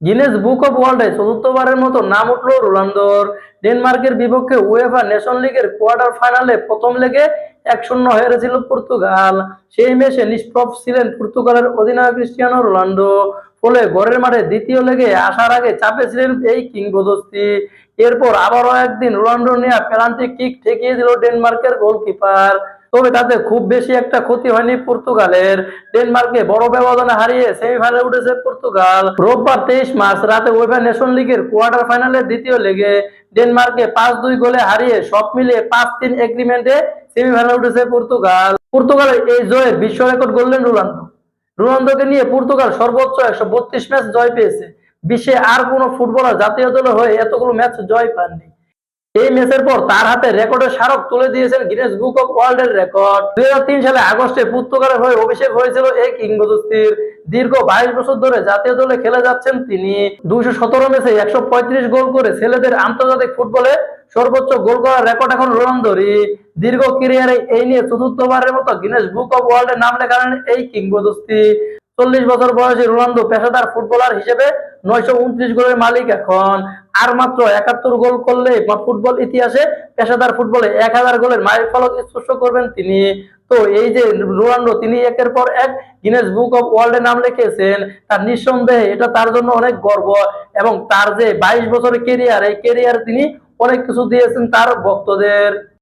Guinness book of ওয়ার্ল্ডে চতুর্থবারের মতো নাম উঠল রোনালদোর। ডেনমার্কের বিপক্ষে উয়েফা নেশন লিগের কোয়ার্টার ফাইনালে প্রথম লেগে 1-0 হেরেছিল পর্তুগাল। সেই ম্যাচে নিষ্প্রভ ছিলেন পর্তুগালের অধিনায়ক ক্রিস্টিয়ানো রোনালদো। ফলে ঘরের মাঠে দ্বিতীয় লেগে আসার আগে চাপে ছিলেন এই কিংবদন্তি। এরপর আবারও একদিন রোনালদো নেয়া পেনাল্টি কিক ঠেকিয়ে দিল ডেনমার্কের গোলকিপার। তবে তাতে খুব বেশি একটা ক্ষতি হয়নি পর্তুগালের। ডেনমার্ককে বড় ব্যবধানে হারিয়ে সেমিফাইনালে উঠেছে পর্তুগাল। রোববার 23 মার্চ রাতে উয়েফা নেশন লিগের কোয়ার্টার ফাইনালের দ্বিতীয় লেগে ডেনমার্ককে 5-2 গোলে হারিয়ে সব মিলিয়ে 5-3 এগ্রিমেন্টে সেমিফাইনালে উঠেছে পর্তুগাল। পর্তুগালের এই জয়ে বিশ্ব রেকর্ড গড়লেন রোনালদো। রোনালদোকে নিয়ে পর্তুগাল সর্বোচ্চ 132 ম্যাচ জয় পেয়েছে। বিশ্বে আর কোনো ফুটবলার জাতীয় দলে হয়ে এতগুলো ম্যাচ জয় পাননি। এই ম্যাচের পর তার হাতে রেকর্ডের স্মারক তুলে দিয়েছেন গিনেস বুক অব ওয়ার্ল্ডের রেকর্ড। 2003 সালে আগস্টে পর্তুগালের হয়ে অভিষেক হয়েছিল এই কিংবদন্তির। দীর্ঘ 22 বছর ধরে জাতীয় দলে খেলে যাচ্ছেন তিনি। 217 ম্যাচে 135 গোল করে ছেলেদের আন্তর্জাতিক ফুটবলে সর্বোচ্চ গোল করার রেকর্ড এখন রোনালদোরই। দীর্ঘ ক্যারিয়ারে এই নিয়ে চতুর্থবারের মতো গিনেস বুক অব ওয়ার্ল্ডে নাম লেখালেন এই কিংবদন্তি। 40 বছর বয়সী রোনালদো পেশাদার ফুটবলার হিসেবে 929 গোলের মালিক এখন। আর মাত্র 71 গোল করলে ফুটবল ইতিহাসে পেশাদার ফুটবলে 1000 গোলের মাইলফলক স্পর্শ করবেন তিনি। তো এই যে রোনালদো, তিনি একের পর এক গিনেস বুক অব ওয়ার্ল্ডে নাম লিখেছেন। তার নিঃসন্দেহে এটা তার জন্য অনেক গর্ব। এবং তার যে 22 বছরের ক্যারিয়ার, এই ক্যারিয়ার তিনি অনেক কিছু দিয়েছেন তার ভক্তদের।